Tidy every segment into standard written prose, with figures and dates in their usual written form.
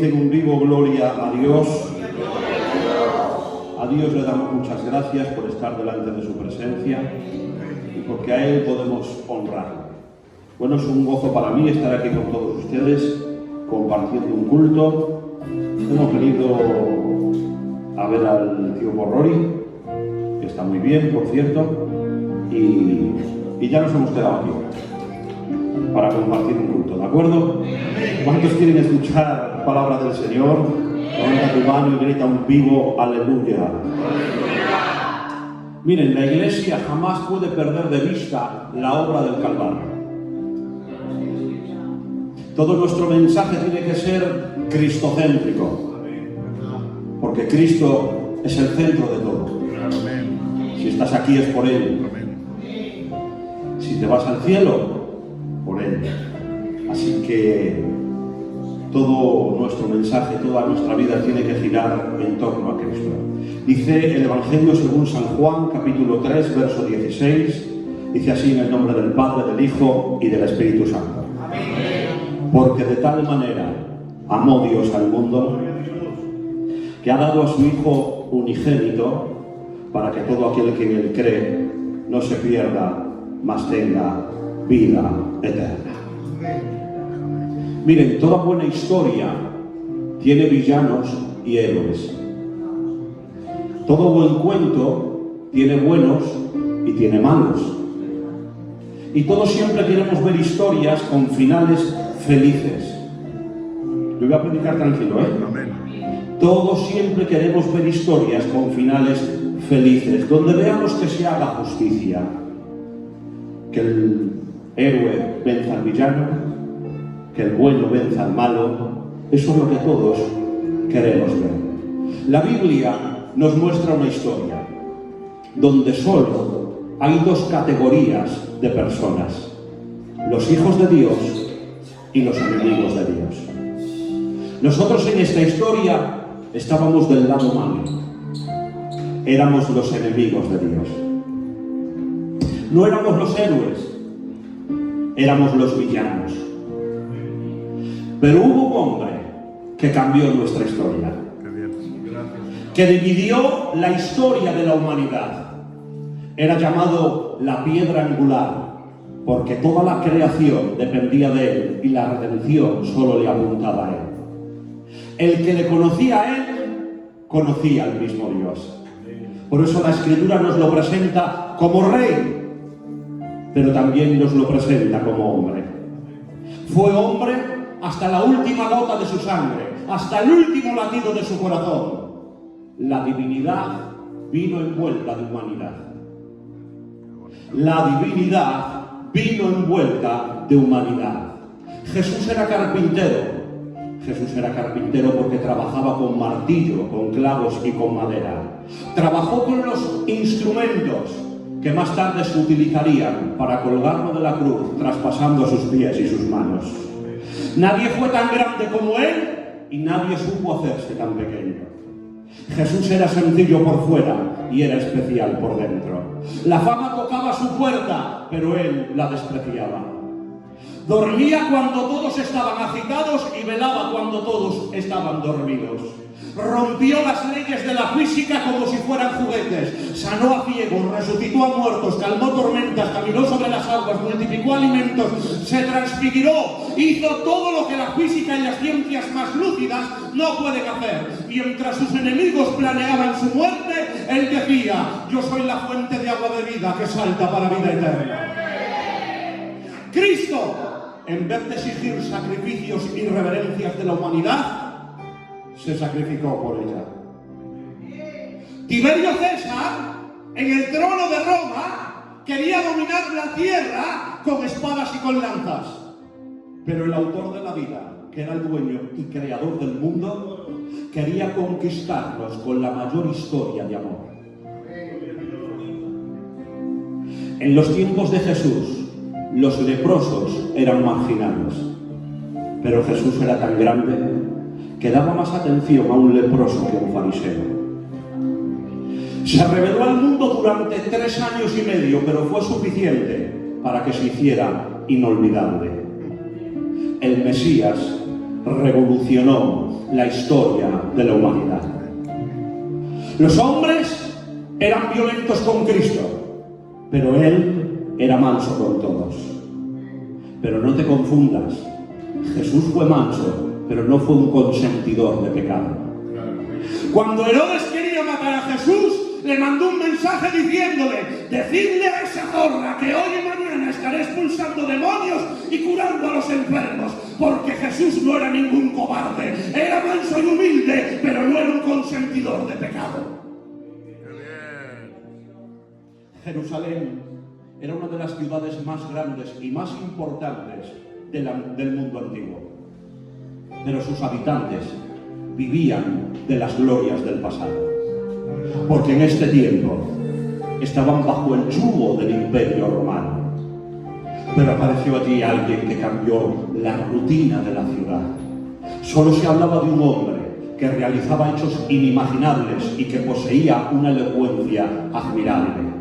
En un vivo, gloria a Dios. A Dios le damos muchas gracias por estar delante de su presencia y porque a Él podemos honrar. Bueno, es un gozo para mí estar aquí con todos ustedes, compartiendo un culto. Hemos venido a ver al tío Borrori, que está muy bien, por cierto, y ya nos hemos quedado aquí para compartir un culto, ¿de acuerdo? ¿Cuántos quieren escuchar palabra del Señor? Levanta tu mano y grita un vivo aleluya. Miren, la Iglesia jamás puede perder de vista la obra del Calvario. Todo nuestro mensaje tiene que ser cristocéntrico, porque Cristo es el centro de todo. Si estás aquí es por Él. Si te vas al cielo, por Él. Así que todo nuestro mensaje, toda nuestra vida tiene que girar en torno a Cristo. Dice el Evangelio según San Juan, capítulo 3, verso 16, dice así: en el nombre del Padre, del Hijo y del Espíritu Santo. Porque de tal manera amó Dios al mundo, que ha dado a su Hijo unigénito, para que todo aquel que en Él cree no se pierda, mas tenga vida eterna. Miren, toda buena historia tiene villanos y héroes. Todo buen cuento tiene buenos y tiene malos. Y todos siempre queremos ver historias con finales felices. Yo voy a predicar tranquilo, ¿eh? Todos siempre queremos ver historias con finales felices, donde veamos que se haga justicia, que el héroe venza al villano, que el bueno venza al malo. Eso es lo que todos queremos ver. La Biblia nos muestra una historia donde solo hay dos categorías de personas: los hijos de Dios y los enemigos de Dios. Nosotros en esta historia estábamos del lado malo. Éramos los enemigos de Dios. No éramos los héroes, éramos los villanos. Pero hubo un hombre que cambió nuestra historia, que dividió la historia de la humanidad. Era llamado la piedra angular, porque toda la creación dependía de él y la redención solo le apuntaba a él. El que le conocía a él, conocía al mismo Dios. Por eso la Escritura nos lo presenta como rey, pero también nos lo presenta como hombre. Fue hombre hasta la última gota de su sangre, hasta el último latido de su corazón. La divinidad vino envuelta de humanidad. La divinidad vino envuelta de humanidad. Jesús era carpintero. Jesús era carpintero porque trabajaba con martillo, con clavos y con madera. Trabajó con los instrumentos que más tarde se utilizarían para colgarlo de la cruz, traspasando sus pies y sus manos. Nadie fue tan grande como él y nadie supo hacerse tan pequeño. Jesús era sencillo por fuera y era especial por dentro. La fama tocaba su puerta, pero él la despreciaba. Dormía cuando todos estaban agitados y velaba cuando todos estaban dormidos. Rompió las leyes de la física como si fueran juguetes. Sanó a ciegos, resucitó a muertos, calmó tormentas, caminó sobre las aguas, multiplicó alimentos, se transfiguró, hizo todo lo que la física y las ciencias más lúcidas no pueden hacer. Mientras sus enemigos planeaban su muerte, él decía: yo soy la fuente de agua de vida que salta para vida eterna. Cristo, en vez de exigir sacrificios y reverencias de la humanidad, se sacrificó por ella. Tiberio César, en el trono de Roma, quería dominar la tierra con espadas y con lanzas. Pero el autor de la vida, que era el dueño y creador del mundo, quería conquistarnos con la mayor historia de amor. En los tiempos de Jesús, los leprosos eran marginados, pero Jesús era tan grande que daba más atención a un leproso que a un fariseo. Se reveló al mundo durante 3 años y medio, pero fue suficiente para que se hiciera inolvidable. El Mesías revolucionó la historia de la humanidad. Los hombres eran violentos con Cristo, pero Él era manso con todos. Pero no te confundas, Jesús fue manso, pero no fue un consentidor de pecado. Cuando Herodes quería matar a Jesús, le mandó un mensaje diciéndole: decidle a esa zorra que hoy y mañana estaré expulsando demonios y curando a los enfermos, porque Jesús no era ningún cobarde, era manso y humilde, pero no era un consentidor de pecado. Jerusalén era una de las ciudades más grandes y más importantes del mundo antiguo, pero sus habitantes vivían de las glorias del pasado, porque en este tiempo estaban bajo el yugo del Imperio Romano. Pero apareció allí alguien que cambió la rutina de la ciudad. Solo se hablaba de un hombre que realizaba hechos inimaginables y que poseía una elocuencia admirable.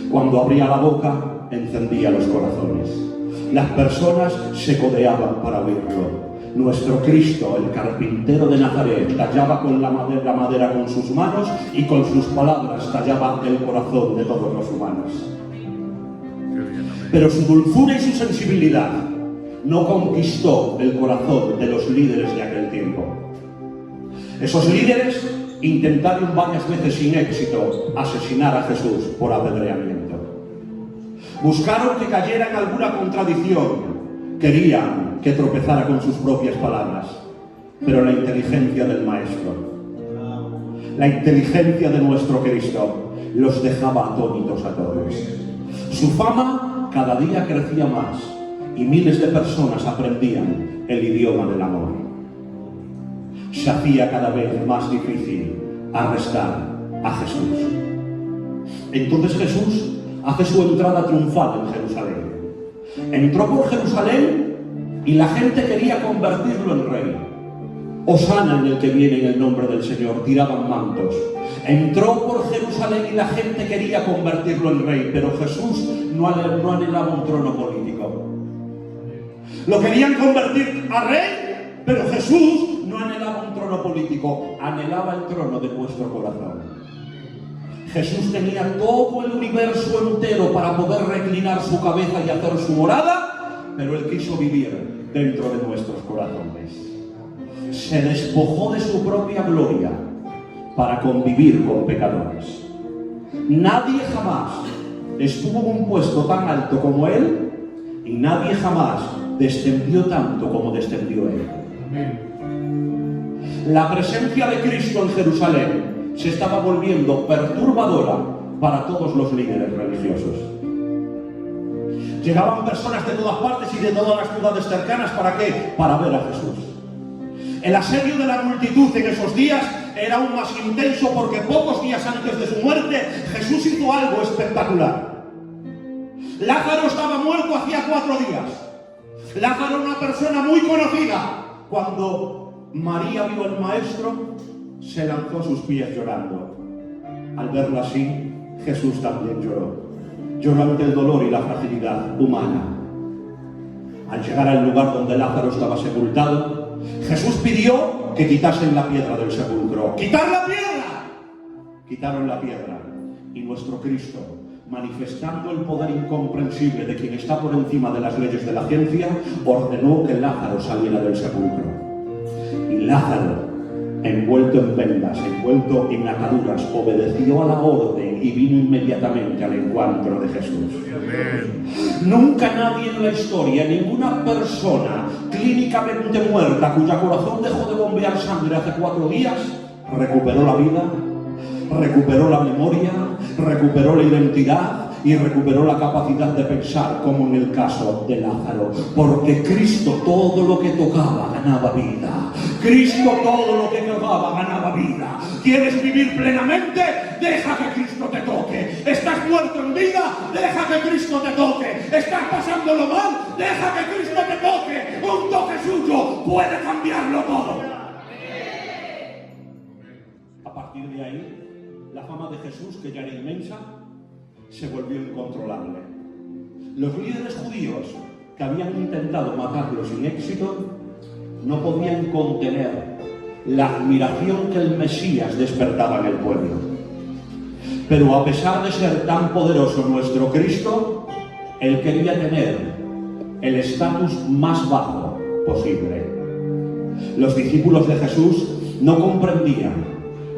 Cuando abría la boca, encendía los corazones. Las personas se codeaban para oírlo. Nuestro Cristo, el carpintero de Nazaret, tallaba con la madera con sus manos y con sus palabras tallaba el corazón de todos los humanos. Pero su dulzura y su sensibilidad no conquistó el corazón de los líderes de aquel tiempo. Esos líderes intentaron varias veces sin éxito asesinar a Jesús por apedreamiento. Buscaron que cayera en alguna contradicción. Querían que tropezara con sus propias palabras, pero la inteligencia del Maestro, la inteligencia de nuestro Cristo, los dejaba atónitos a todos. Su fama cada día crecía más y miles de personas aprendían el idioma del amor. Se hacía cada vez más difícil arrestar a Jesús. Entonces Jesús hace su entrada triunfal en Jerusalén. Entró por Jerusalén y la gente quería convertirlo en rey. Hosana en el que viene en el nombre del Señor, tiraban mantos. Entró por Jerusalén y la gente quería convertirlo en rey, pero Jesús no anhelaba un trono político. Lo querían convertir a rey, pero Jesús no anhelaba un trono político, anhelaba el trono de nuestro corazón. Jesús tenía todo el universo entero para poder reclinar su cabeza y hacer su morada, pero Él quiso vivir dentro de nuestros corazones. Se despojó de su propia gloria para convivir con pecadores. Nadie jamás estuvo en un puesto tan alto como Él y nadie jamás descendió tanto como descendió Él. La presencia de Cristo en Jerusalén se estaba volviendo perturbadora para todos los líderes religiosos. Llegaban personas de todas partes y de todas las ciudades cercanas. ¿Para qué? Para ver a Jesús. El asedio de la multitud en esos días era aún más intenso porque pocos días antes de su muerte Jesús hizo algo espectacular. Lázaro estaba muerto hacía 4 días. Lázaro, una persona muy conocida. Cuando María vio al Maestro, se lanzó a sus pies llorando. Al verlo así, Jesús también lloró. Lloró ante el dolor y la fragilidad humana. Al llegar al lugar donde Lázaro estaba sepultado, Jesús pidió que quitasen la piedra del sepulcro. ¡Quitar la piedra! Quitaron la piedra y nuestro Cristo, manifestando el poder incomprensible de quien está por encima de las leyes de la ciencia, ordenó que Lázaro saliera del sepulcro. Y Lázaro, envuelto en vendas, envuelto en ataduras, obedeció a la orden y vino inmediatamente al encuentro de Jesús. Nunca nadie en la historia, ninguna persona clínicamente muerta cuya corazón dejó de bombear sangre hace 4 días, recuperó la vida, recuperó la memoria, recuperó la identidad y recuperó la capacidad de pensar, como en el caso de Lázaro, porque Cristo todo lo que tocaba ganaba vida. Cristo todo lo que tocaba ganaba vida. ¿Quieres vivir plenamente? Deja que Cristo te toque. ¿Estás muerto en vida? Deja que Cristo te toque. ¿Estás pasándolo mal? Deja que Cristo te toque. Un toque suyo puede cambiarlo todo. A partir de ahí, la fama de Jesús, que ya era inmensa, se volvió incontrolable. Los líderes judíos que habían intentado matarlo sin éxito no podían contener la admiración que el Mesías despertaba en el pueblo. Pero a pesar de ser tan poderoso nuestro Cristo, Él quería tener el estatus más bajo posible. Los discípulos de Jesús no comprendían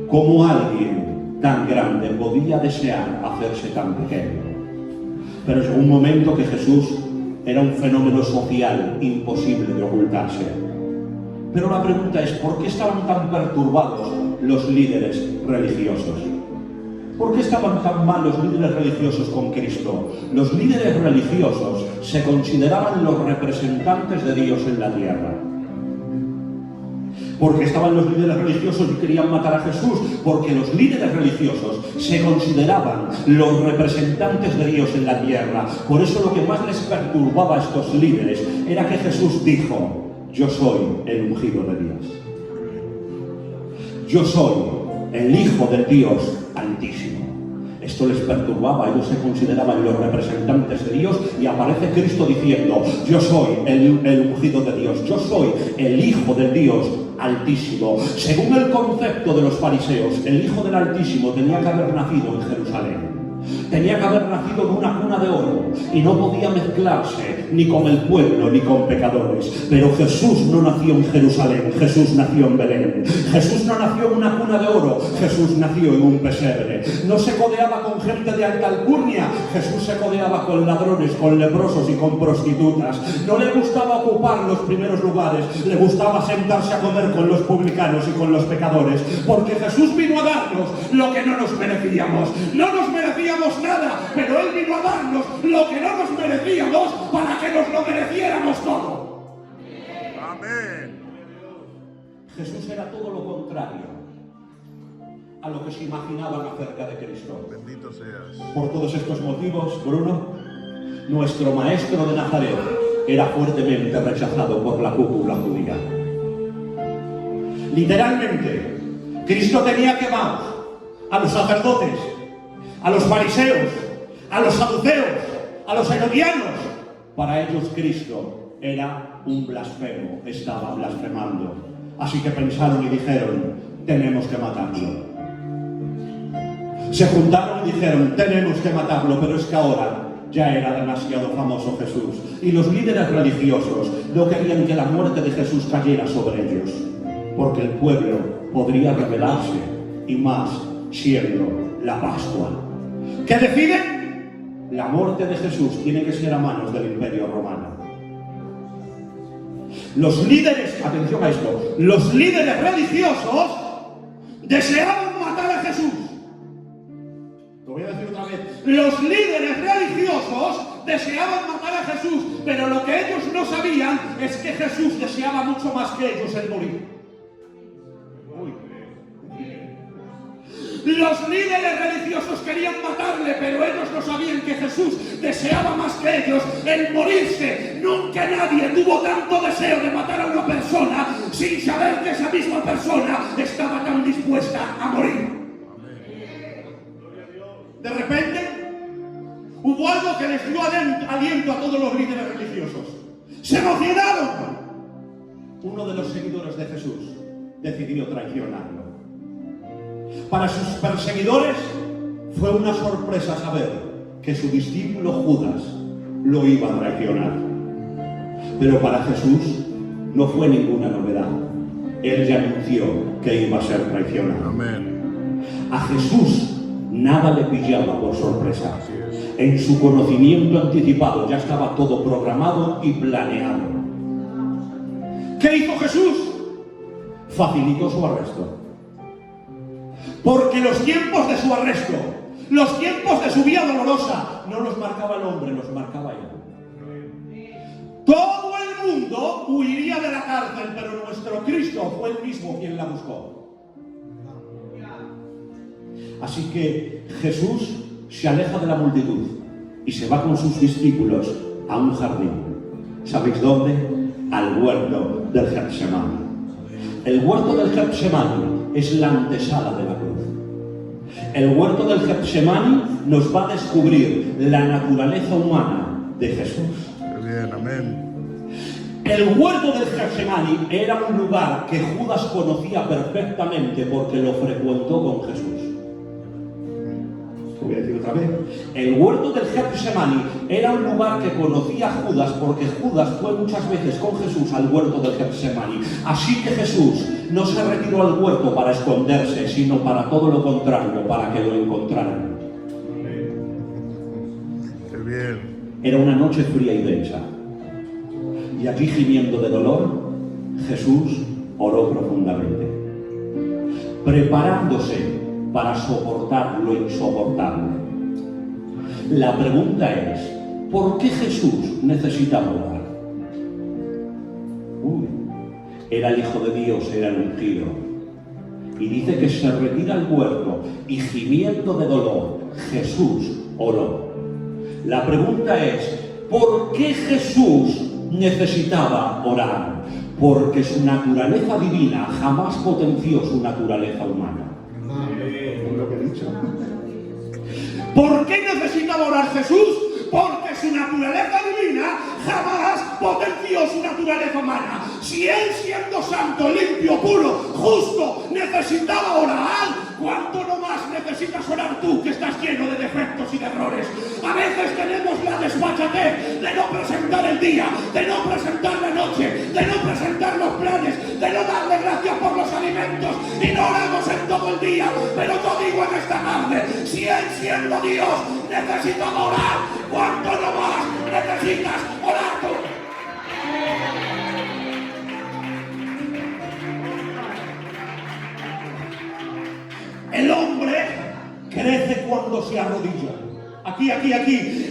cómo alguien tan grande podía desear hacerse tan pequeño. Pero llegó un momento que Jesús era un fenómeno social imposible de ocultarse. Pero la pregunta es, ¿por qué estaban tan perturbados los líderes religiosos? ¿Por qué estaban tan mal los líderes religiosos con Cristo? Los líderes religiosos se consideraban los representantes de Dios en la tierra. Porque estaban los líderes religiosos y querían matar a Jesús, porque los líderes religiosos se consideraban los representantes de Dios en la tierra. Por eso lo que más les perturbaba a estos líderes era que Jesús dijo: yo soy el ungido de Dios. Yo soy el Hijo del Dios Altísimo. Esto les perturbaba, ellos se consideraban los representantes de Dios, y aparece Cristo diciendo: yo soy el ungido de Dios, yo soy el Hijo del Dios Altísimo. Según el concepto de los fariseos, el Hijo del Altísimo tenía que haber nacido en Jerusalén. Tenía que haber nacido en una cuna de oro y no podía mezclarse ni con el pueblo ni con pecadores. Pero Jesús no nació en Jerusalén, Jesús nació en Belén. Jesús no nació en una cuna de oro, Jesús nació en un pesebre. No se codeaba con gente de alta alcurnia, Jesús se codeaba con ladrones, con leprosos y con prostitutas. No le gustaba ocupar los primeros lugares, le gustaba sentarse a comer con los publicanos y con los pecadores, porque Jesús vino a darnos lo que no nos merecíamos. No nos merecíamos nada, pero Él vino a darnos lo que no nos merecíamos para que nos lo mereciéramos todo. Amén. Jesús era todo lo contrario a lo que se imaginaban acerca de Cristo. Bendito seas. Por todos estos motivos, Bruno, nuestro maestro de Nazaret era fuertemente rechazado por la cúpula judía. Literalmente, Cristo tenía quemados a los sacerdotes, a los fariseos, a los saduceos, a los herodianos. Para ellos Cristo era un blasfemo, estaba blasfemando. Así que pensaron y dijeron: tenemos que matarlo. Se juntaron y dijeron: tenemos que matarlo, pero es que ahora ya era demasiado famoso Jesús. Y los líderes religiosos no querían que la muerte de Jesús cayera sobre ellos, porque el pueblo podría rebelarse, y más siendo la Pascua. ¿Qué deciden? La muerte de Jesús tiene que ser a manos del Imperio Romano. Los líderes, atención a esto, los líderes religiosos deseaban matar a Jesús. Lo voy a decir otra vez. Los líderes religiosos deseaban matar a Jesús, pero lo que ellos no sabían es que Jesús deseaba mucho más que ellos el morir. Los líderes religiosos querían matarle, pero ellos no sabían que Jesús deseaba más que ellos el morirse. Nunca nadie tuvo tanto deseo de matar a una persona sin saber que esa misma persona estaba tan dispuesta a morir. De repente, hubo algo que les dio aliento a todos los líderes religiosos. ¡Se emocionaron! Uno de los seguidores de Jesús decidió traicionarlo. Para sus perseguidores fue una sorpresa saber que su discípulo Judas lo iba a traicionar. Pero para Jesús no fue ninguna novedad. Él ya anunció que iba a ser traicionado. Amén. A Jesús nada le pillaba por sorpresa. En su conocimiento anticipado ya estaba todo programado y planeado. ¿Qué hizo Jesús? Facilitó su arresto. Porque los tiempos de su arresto, los tiempos de su vida dolorosa, no los marcaba el hombre, los marcaba él. Todo el mundo huiría de la cárcel, pero nuestro Cristo fue el mismo quien la buscó. Así que Jesús se aleja de la multitud y se va con sus discípulos a un jardín. ¿Sabéis dónde? Al huerto del Getsemaní. El huerto del Getsemaní es la antesala de la cruz. El huerto del Getsemaní nos va a descubrir la naturaleza humana de Jesús. Qué bien, amén. El huerto del Getsemaní era un lugar que Judas conocía perfectamente porque lo frecuentó con Jesús. Lo voy a decir otra vez. El huerto del Getsemaní era un lugar que conocía Judas porque Judas fue muchas veces con Jesús al huerto del Getsemaní. Así que Jesús no se retiró al huerto para esconderse, sino para todo lo contrario, para que lo encontraran. Qué bien. Era una noche fría y densa. Y allí, gimiendo de dolor, Jesús oró profundamente, preparándose para soportar lo insoportable. La pregunta es, ¿por qué Jesús necesitaba orar? Era el Hijo de Dios, era el ungido. Y dice que se retira al huerto y, gimiendo de dolor, Jesús oró. La pregunta es, ¿por qué Jesús necesitaba orar? Porque su naturaleza divina jamás potenció su naturaleza humana. Lo que he dicho. ¿Por qué necesitaba orar Jesús? Porque su naturaleza divina jamás potenció su naturaleza humana. Si él, siendo santo, limpio, puro, justo, necesitaba orar, ¿cuánto no más necesitas orar tú, que estás lleno de defectos y de errores? A veces tenemos la desfachatez de no presentar el día, de no presentar la noche, de no presentar los planes, de no darle gracias por los alimentos, y no oramos en todo el día. Pero yo digo en esta tarde, si él, siendo Dios, necesitaba orar, ¿cuánto no más necesitas orar tú? El hombre crece cuando se arrodilla. Aquí.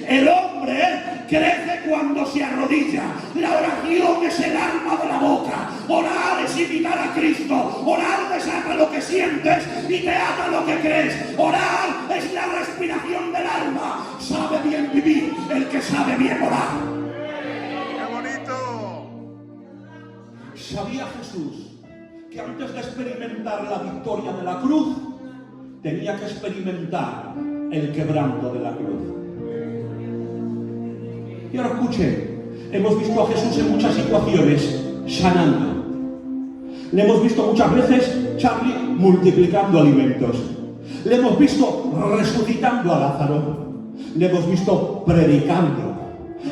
El hombre crece cuando se arrodilla. La oración es el alma de la boca. Orar es imitar a Cristo. Orar desata lo que sientes y te ata lo que crees. Orar es la respiración del alma. Sabe bien vivir el que sabe bien orar. ¡Qué bonito! ¿Sabía Jesús que antes de experimentar la victoria de la cruz, tenía que experimentar el quebranto de la cruz? Y ahora escuchen, hemos visto a Jesús en muchas situaciones sanando. Le hemos visto muchas veces, Charlie, multiplicando alimentos. Le hemos visto resucitando a Lázaro. Le hemos visto predicando.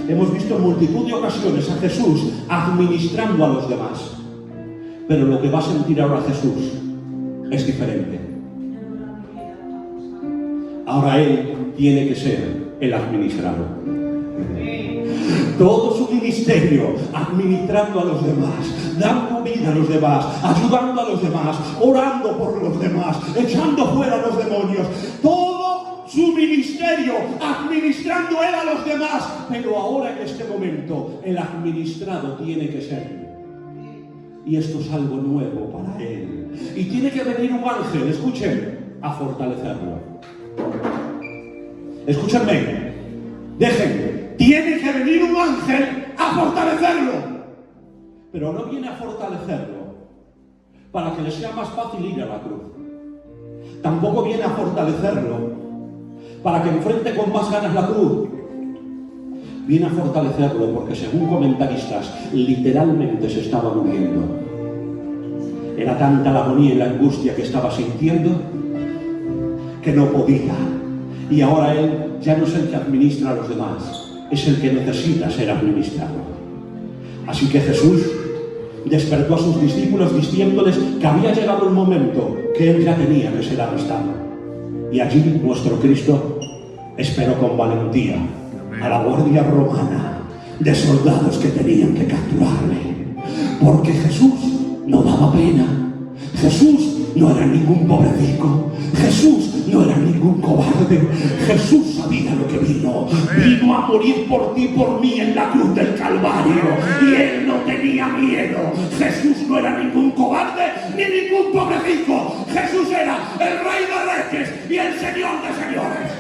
Hemos visto en multitud de ocasiones a Jesús administrando a los demás. Pero lo que va a sentir ahora Jesús es diferente. Ahora él tiene que ser el administrador. Todo su ministerio administrando a los demás, dando vida a los demás, ayudando a los demás, orando por los demás, echando fuera a los demonios. Todo su ministerio administrando él a los demás. Pero ahora, en este momento, el administrado tiene que ser. Y esto es algo nuevo para él. Y tiene que venir un ángel, escuchen, a fortalecerlo. Escúchenme, tiene que venir un ángel a fortalecerlo. Pero no viene a fortalecerlo para que le sea más fácil ir a la cruz. Tampoco viene a fortalecerlo para que enfrente con más ganas la cruz. Viene a fortalecerlo porque, según comentaristas, literalmente se estaba muriendo. Era tanta la agonía y la angustia que estaba sintiendo que no podía. Y ahora él ya no es el que administra a los demás, es el que necesita ser administrado. Así que Jesús despertó a sus discípulos diciéndoles que había llegado el momento que él ya tenía que ser arrestado. Y allí nuestro Cristo esperó con valentía a la guardia romana de soldados que tenían que capturarle. Porque Jesús no daba pena. Jesús no era ningún pobrecico. Jesús no era ningún cobarde. Jesús sabía lo que vino. Vino a morir por ti y por mí en la cruz del Calvario. Y él no tenía miedo. Jesús no era ningún cobarde ni ningún pobrecico. Jesús era el Rey de Reyes y el Señor de Señores.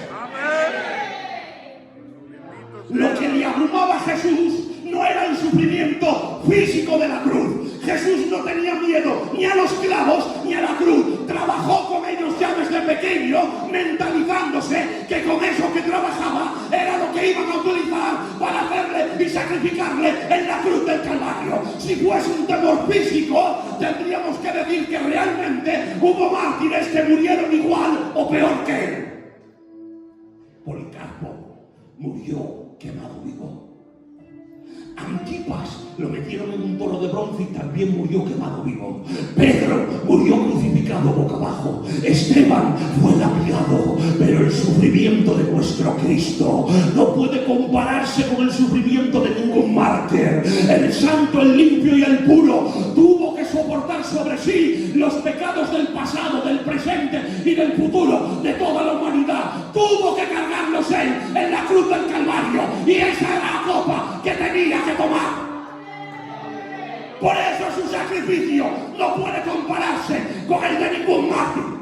Lo que le abrumaba a Jesús no era el sufrimiento físico de la cruz. Jesús no tenía miedo ni a los clavos ni a la cruz. Trabajó con ellos ya desde pequeño, mentalizándose que con eso que trabajaba era lo que iban a utilizar para hacerle y sacrificarle en la cruz del Calvario. Si fuese un temor físico, tendríamos que decir que realmente hubo mártires que murieron igual o peor que él. Policarpo murió quemado vivo. Antipas lo metieron en un toro de bronce y también murió quemado vivo. Pedro murió crucificado boca abajo. Esteban fue lapidado. Pero el sufrimiento de nuestro Cristo no puede compararse con el sufrimiento de ningún mártir. El santo, el limpio y el puro tuvo que soportar sobre sí los pecados del pasado, del presente y del futuro de toda la humanidad. Tuvo que cargarlos él en la cruz del Calvario, y esa era la copa que tenía que tomar. Por eso su sacrificio no puede compararse con el de ningún mártir.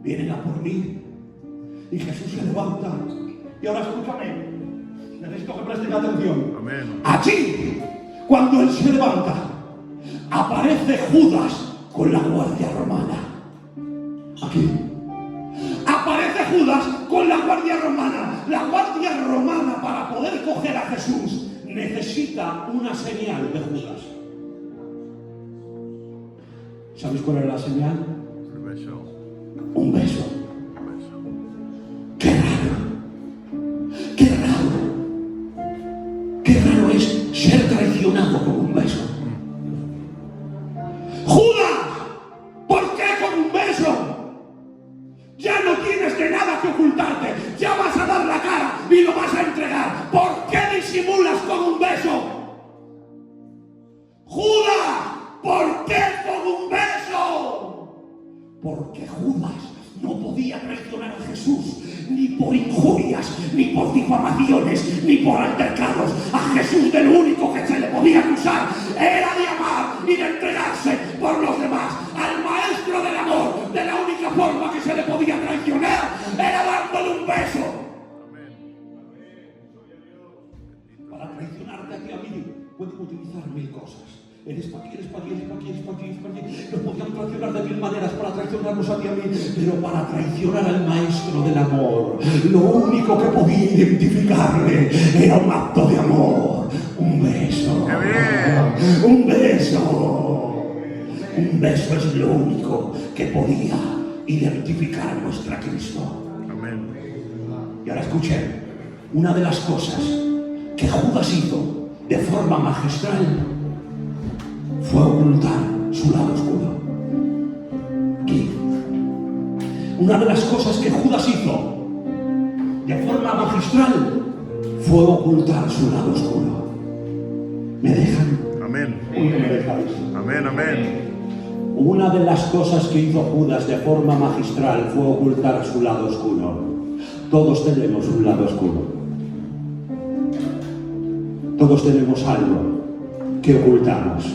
Vienen a por mí y Jesús se levanta. Y ahora escúchame, necesito que presten atención. Amén. Allí, cuando él se levanta, aparece Judas con la guardia romana. Aquí aparece Judas con la guardia romana. La guardia romana, para poder coger a Jesús, necesita una señal de Judas. ¿Sabéis cuál era la señal? El beso. Un beso. Un beso. ¡Qué raro! ¡Qué raro! ¡Qué raro es ser traicionado con un beso! ¡Judas! ¿Por qué con un beso? Ya no tienes de nada que ocultarte. Ya vas a dar la cara y lo vas a entregar. ¿Por qué disimulas con un beso? ¡Judas! ¿Por qué con un beso? Porque Judas no podía traicionar a Jesús ni por injurias, ni por difamaciones, ni por altercados. A Jesús de lo único que se le podía acusar era de amar y de entregarse por los demás. Al maestro del amor, de la única forma que se le podía traicionar era dándole un beso. Para traicionarte a ti y a mí pueden utilizar mil cosas. Eres pa' aquí, eres pa' aquí, eres pa' aquí, eres pa' aquí, eres pa' aquí. Nos podían traicionar de mil maneras para traicionarnos a ti y a mí, pero para traicionar al maestro del amor, lo único que podía identificarle era un acto de amor. Un beso. ¡Qué bien! Un beso. Un beso es lo único que podía identificar a nuestro Cristo. Amén. Y ahora escuchen, una de las cosas que Judas hizo de forma magistral fue ocultar su lado oscuro. ¿Qué? Una de las cosas que Judas hizo de forma magistral fue ocultar su lado oscuro. ¿Me dejan? Amén. Uy, no me dejáis. Amén, amén. Una de las cosas que hizo Judas de forma magistral fue ocultar su lado oscuro. Todos tenemos un lado oscuro. Todos tenemos algo que ocultamos.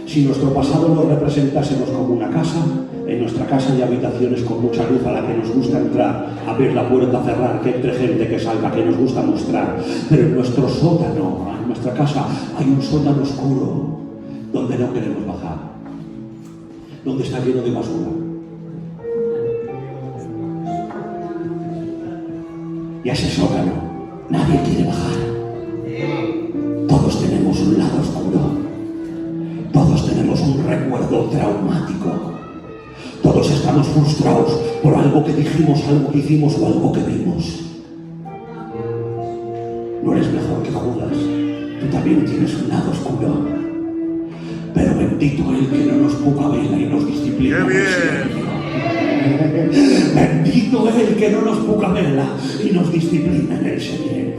Si nuestro pasado lo representásemos como una casa, en nuestra casa hay habitaciones con mucha luz a la que nos gusta entrar, abrir la puerta, cerrar, que entre gente, que salga, que nos gusta mostrar. Pero en nuestro sótano, en nuestra casa, hay un sótano oscuro donde no queremos bajar, donde está lleno de basura. Y a ese sótano nadie quiere bajar. Todos tenemos un lado oscuro. Todos tenemos un recuerdo traumático. Todos estamos frustrados por algo que dijimos, algo que hicimos o algo que vimos. No eres mejor que Judas. Tú también tienes un lado oscuro. Pero bendito el que no nos ponga vela y nos disciplina. ¡Qué en el bien! silencio. Bendito el que no nos ponga vela y nos disciplina en el silencio.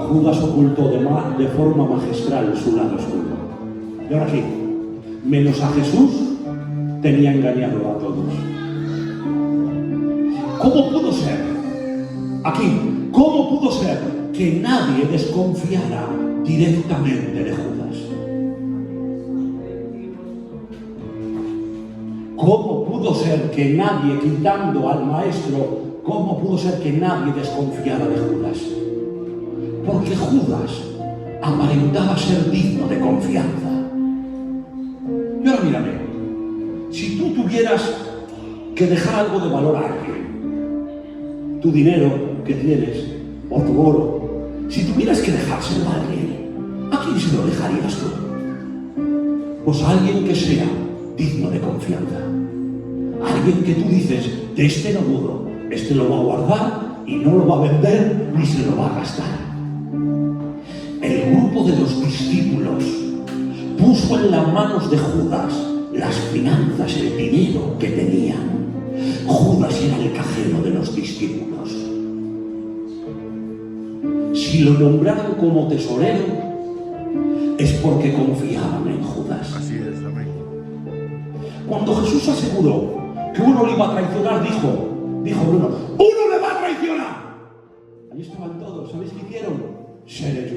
Judas ocultó de forma magistral su lado oscuro. Y ahora sí, menos a Jesús, tenía engañado a todos. ¿Cómo pudo ser? Aquí, ¿cómo pudo ser que nadie desconfiara directamente de Judas? ¿Cómo pudo ser que nadie, quitando al maestro, cómo pudo ser que nadie desconfiara de Judas? Porque Judas aparentaba ser digno de confianza. Y ahora mírame, si tú tuvieras que dejar algo de valor a alguien. Tu dinero que tienes, o tu oro, si tuvieras que dejárselo a alguien, ¿a quién se lo dejarías tú? Pues a alguien que sea digno de confianza. Alguien que tú dices, de este no dudo, este lo va a guardar y no lo va a vender ni se lo va a gastar. El grupo de los discípulos puso en las manos de Judas las finanzas, el dinero que tenían. Judas era el cajero de los discípulos. Si lo nombraron como tesorero, es porque confiaban en Judas. Así es, amén. Cuando Jesús aseguró que uno le iba a traicionar, dijo Bruno, ¡uno le va a traicionar! Allí estaban todos, ¿sabéis qué hicieron? Seré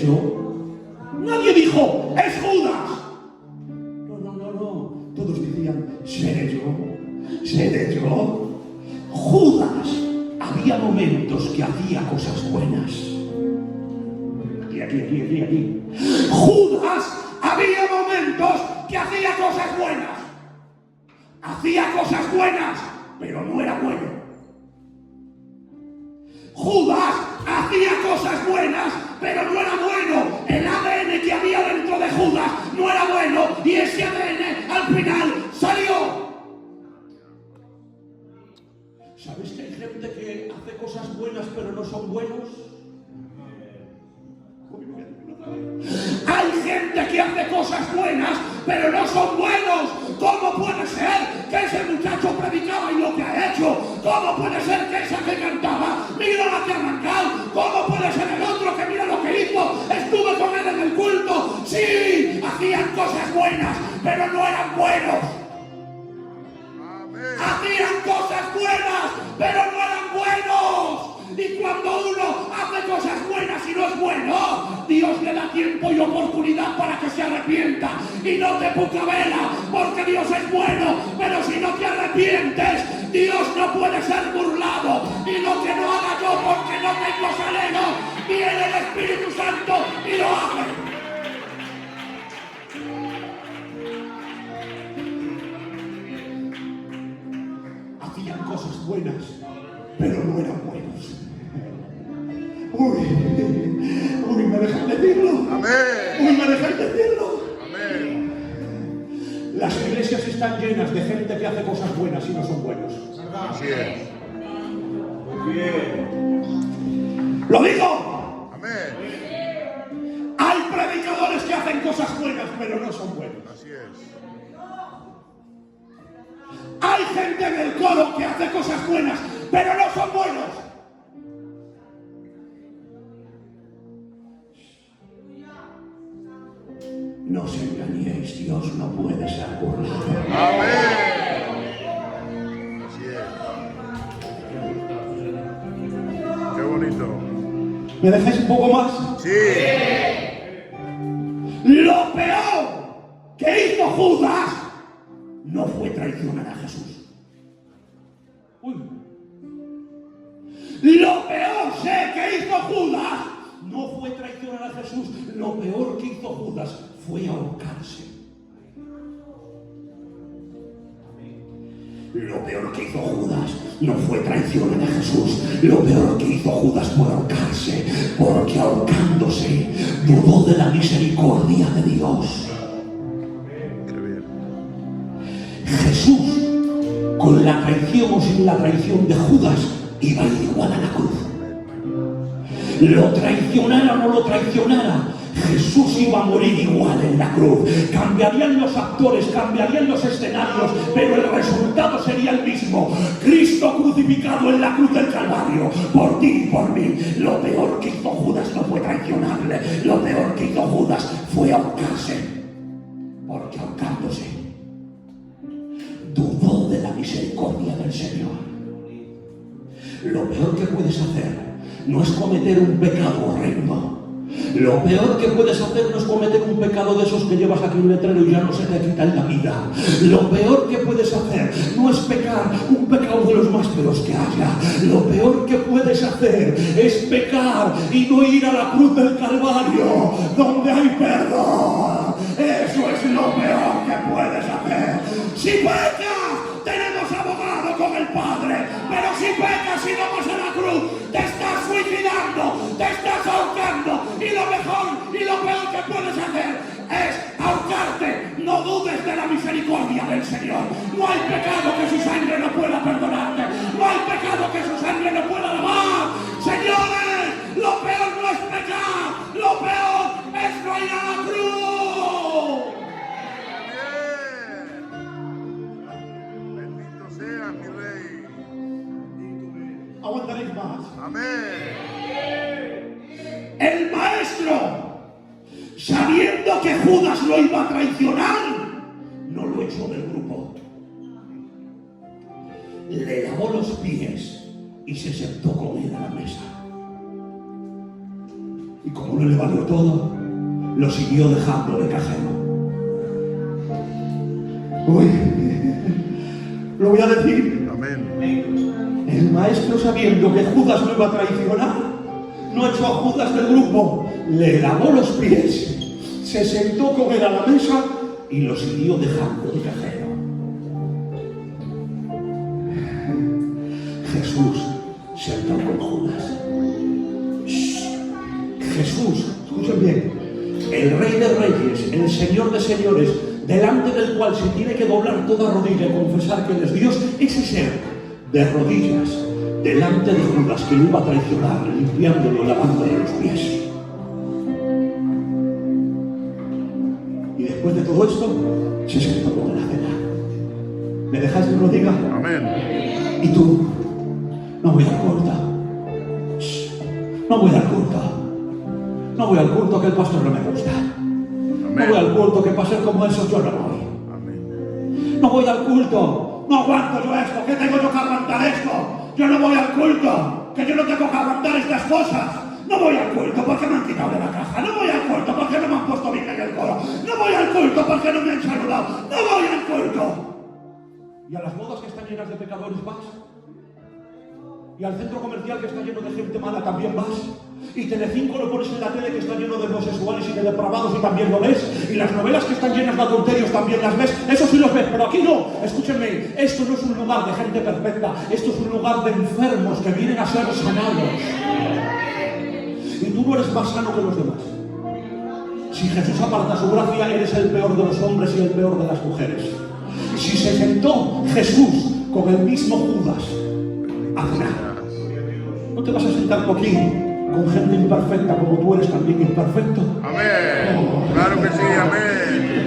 yo. Nadie dijo, ¡es Judas! No. Todos decían, seré yo. Judas había momentos que hacía cosas buenas. Aquí. Judas había momentos que hacía cosas buenas. Hacía cosas buenas, pero no era bueno. Judas hacía cosas buenas, pero no era bueno. El ADN que había dentro de Judas no era bueno y ese ADN al final salió. ¿Sabes que hay gente que hace cosas buenas pero no son buenos? Hay gente que hace cosas buenas pero no son buenos. ¿Cómo puede ser que ese muchacho predicaba y lo que ha hecho? ¿Cómo puede ser que esa que cantaba, mira la que ha arrancado? ¿Cómo puede ser el otro que mira lo que hizo? Estuve con él en el culto. Sí, hacían cosas buenas pero no eran buenos. Hacían cosas buenas pero no eran buenos. Y cuando uno hace cosas buenas y no es bueno, Dios le da tiempo y oportunidad para que se arrepienta. Y no te pucavela, porque Dios es bueno. Pero si no te arrepientes, Dios no puede ser burlado. Y lo que no haga yo porque no tengo salero, viene el Espíritu Santo y lo hace. Hacían cosas buenas, pero no eran buenos. Uy, me dejan decirlo. Amén. Me dejan decirlo. Amén. Las iglesias están llenas de gente que hace cosas buenas y no son buenos. Así es. Muy bien. ¡Lo digo! Amén. Hay predicadores que hacen cosas buenas, pero no son buenos. Así es. Hay gente en el coro que hace cosas buenas, pero no son buenos. No os engañéis, Dios no puede ser burlado. Amén. Así es. Qué bonito. ¿Me dejáis un poco más? Sí. Lo peor que hizo Judas no fue traicionar a Jesús. Lo peor que hizo Judas no fue traicionar a Jesús. Lo peor que hizo Judas fue ahorcarse. Lo peor que hizo Judas no fue traicionar a Jesús. Lo peor que hizo Judas fue ahorcarse, porque ahorcándose dudó de la misericordia de Dios. Qué bien. Jesús, con la traición o sin la traición de Judas, iba a ir igual a la cruz. Lo traicionara o no lo traicionara, Jesús iba a morir igual en la cruz. Cambiarían los actores, cambiarían los escenarios, pero el resultado sería el mismo. Cristo crucificado en la cruz del Calvario, por ti y por mí. Lo peor que hizo Judas no fue traicionarle. Lo peor que hizo Judas fue ahorcarse, porque ahorcándose dudó de la misericordia del Señor. Lo peor que puedes hacer no es cometer un pecado horrendo. Lo peor que puedes hacer no es cometer un pecado de esos que llevas aquí un letrero y ya no se te quita en la vida. Lo peor que puedes hacer no es pecar un pecado de los más feos que haya. Lo peor que puedes hacer es pecar y no ir a la cruz del Calvario, donde hay perdón, Eso es lo peor que puedes hacer. Si pecas, tenemos abogado con el Padre. Pero si pecas y no vas a la cruz, te estás suicidando, te estás ahorcando. Y lo mejor y lo peor que puedes hacer es ahorcarte. No dudes de la misericordia del Señor. No hay pecado que su sangre no pueda perdonarte. No hay pecado que su sangre no pueda lavar. Señores, lo peor no es pecar. Lo peor es no ir a la cruz. Bien. Bendito sea mi Rey. Aguantaréis más. Amén. El maestro, sabiendo que Judas lo iba a traicionar, no lo echó del grupo. Le lavó los pies y se sentó con él a la mesa. Y como no le valió todo, lo siguió dejando de cajero. Uy, lo voy a decir. Amén. El maestro, sabiendo que Judas lo iba a traicionar, no echó a Judas del grupo, le lavó los pies, se sentó con él a la mesa y lo siguió dejando de cajero. Jesús sentó con Judas. Jesús, escuchen bien, el Rey de Reyes, el Señor de Señores, delante del cual se tiene que doblar toda rodilla y confesar que Él es Dios, ese ser de rodillas delante de Judas que lo iba a traicionar, limpiándolo, lavándole los pies. Y después de todo esto, se sentó con la cena. ¿Me dejáis que lo diga? Amén. Y tú, no voy al culto. No voy al culto. No voy al culto, que el pastor no me gusta. No voy al culto, que para ser como esos yo no voy. Amén. No voy al culto. No aguanto yo esto. ¿Qué tengo yo que aguantar esto? Yo no voy al culto. Que yo no tengo que aguantar estas cosas. No voy al culto porque me han quitado de la caja. No voy al culto porque no me han puesto bien en el coro. No voy al culto porque no me han saludado. No voy al culto. ¿Y a las bodas que están llenas de pecadores vas? ¿Y al centro comercial que está lleno de gente mala también vas? ¿Y Telecinco lo pones en la tele que está lleno de homosexuales y de depravados y también lo ves? ¿Y las novelas que están llenas de adulterios también las ves? Eso sí los ves, pero aquí no. Escúchenme, esto no es un lugar de gente perfecta. Esto es un lugar de enfermos que vienen a ser sanados. Y tú no eres más sano que los demás. Si Jesús aparta su gracia, eres el peor de los hombres y el peor de las mujeres. Si se sentó Jesús con el mismo Judas a cenar, ¿no te vas a sentar tú aquí con gente imperfecta como tú eres también imperfecto? Amén. Claro que sí, amén.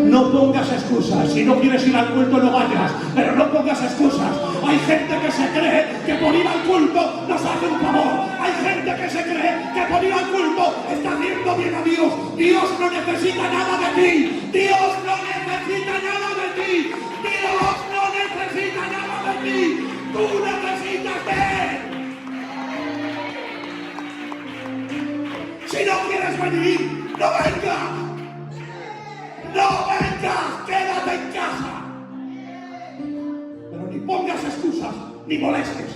No pongas excusas. Si no quieres ir al culto, no vayas. Pero no pongas excusas. Hay gente que se cree que por ir al culto nos hace un favor. Hay gente que se cree que por ir al culto está haciendo bien a Dios. Dios no necesita nada de ti. Dios no necesita nada de ti. Dios no necesita nada de ti. Tú necesitas de Él. Si no quieres venir, no vengas. ¡No vengas! ¡Quédate en casa! Pero ni pongas excusas, ni molestes.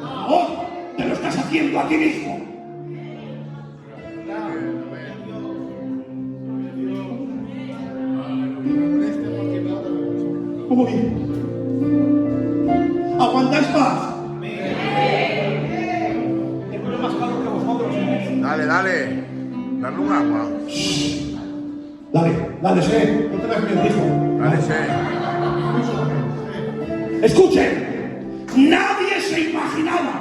Ahora te lo estás haciendo a ti mismo. Uy. ¿Aguantáis más? Tengo yo más calor que vosotros. Dale, dale. Dale un agua. Dale, sé. No tengas miedo, hijo. Dale, sí. Escuchen, nadie se imaginaba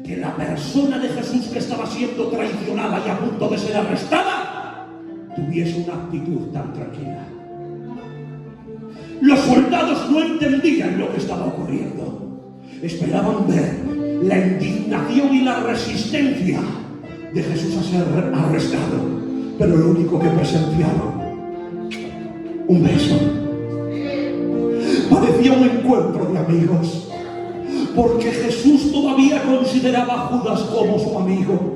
que la persona de Jesús que estaba siendo traicionada y a punto de ser arrestada tuviese una actitud tan tranquila. Los soldados no entendían lo que estaba ocurriendo. Esperaban ver la indignación y la resistencia de Jesús a ser arrestado. Pero lo único que presenciaron, un beso. Parecía un encuentro de amigos, porque Jesús todavía consideraba a Judas como su amigo.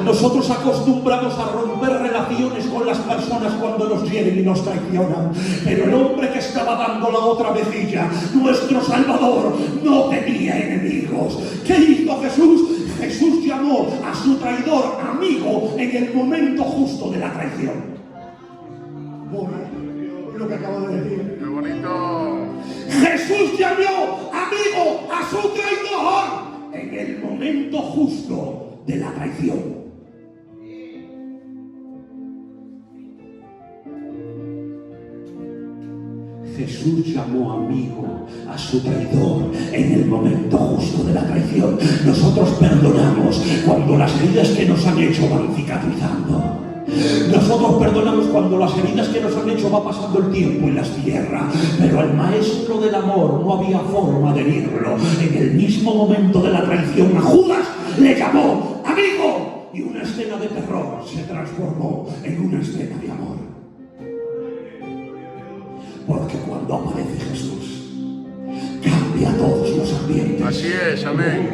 Nosotros acostumbramos a romper relaciones con las personas cuando nos hieren y nos traicionan. Pero el hombre que estaba dando la otra mejilla, nuestro Salvador, no tenía enemigos. ¿Qué hizo Jesús? Jesús llamó a su traidor amigo en el momento justo de la traición. Bueno, lo que acabo de decir. ¡Qué bonito! Jesús llamó amigo a su traidor en el momento justo de la traición. Jesús llamó amigo a su traidor en el momento justo de la traición. Nosotros perdonamos cuando las heridas que nos han hecho van cicatrizando. Nosotros perdonamos cuando las heridas que nos han hecho va pasando el tiempo y las cierra. Pero al maestro del amor no había forma de herirlo. En el mismo momento de la traición, a Judas le llamó amigo. Y una escena de terror se transformó en una escena de amor. Porque cuando aparece Jesús, cambia todos los ambientes. Así es, amén.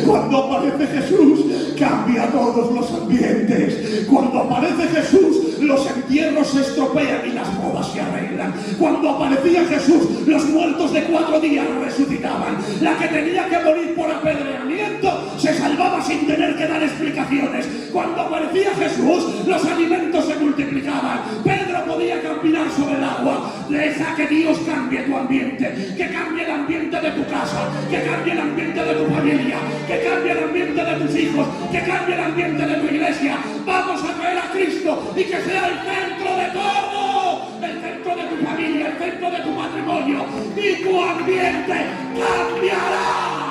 Cuando aparece Jesús, cambia todos los ambientes. Cuando aparece Jesús, los entierros se estropean y las bodas se arreglan. Cuando aparecía Jesús, los muertos de 4 días resucitaban. La que tenía que morir por apedreamiento se salvaba sin tener que dar explicaciones. Cuando aparecía Jesús, los alimentos se multiplicaban. Pedro podía caminar sobre el agua. Deja que Dios cambie tu ambiente, que cambie el ambiente de tu casa, que cambie el ambiente de tu familia, que cambie el ambiente de tus hijos, que cambie el ambiente de tu iglesia. Vamos a traer a Cristo y que sea el centro de todo, el centro de tu familia, el centro de tu matrimonio, y tu ambiente cambiará.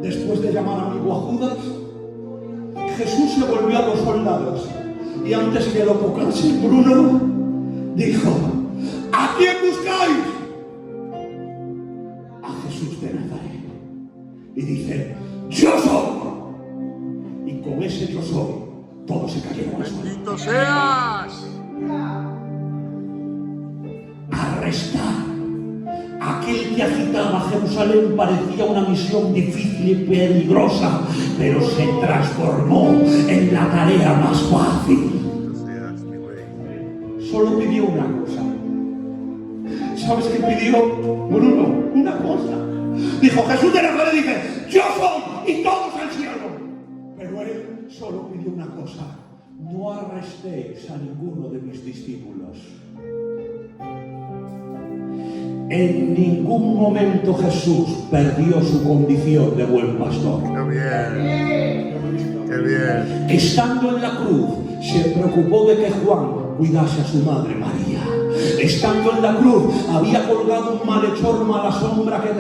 Después de llamar amigo a Judas, Jesús se volvió a los soldados y antes que lo tocase Bruno, dijo: ¿a quién buscáis? A Jesús de Nazaret. Y dice: yo soy. Y con ese yo soy, todos se cayeron al suelo. ¡Bendito seas! Arrestar. Aquel que agitaba Jerusalén parecía una misión difícil y peligrosa, pero se transformó en la tarea más fácil. ¡Bendito seas, mi rey! Solo pidió una cosa. ¿Sabes qué pidió Bruno? Una cosa. Dijo: Jesús de Nazaret, dice: yo soy, y todos al cielo. Pero él solo pidió una cosa: no arrestéis a ninguno de mis discípulos. En ningún momento Jesús perdió su condición de buen pastor. ¡Qué bien! ¡Qué bien! Estando en la cruz, se preocupó de que Juan cuidase a su madre María. Estando en la cruz, había colgado un malhechor mala sombra que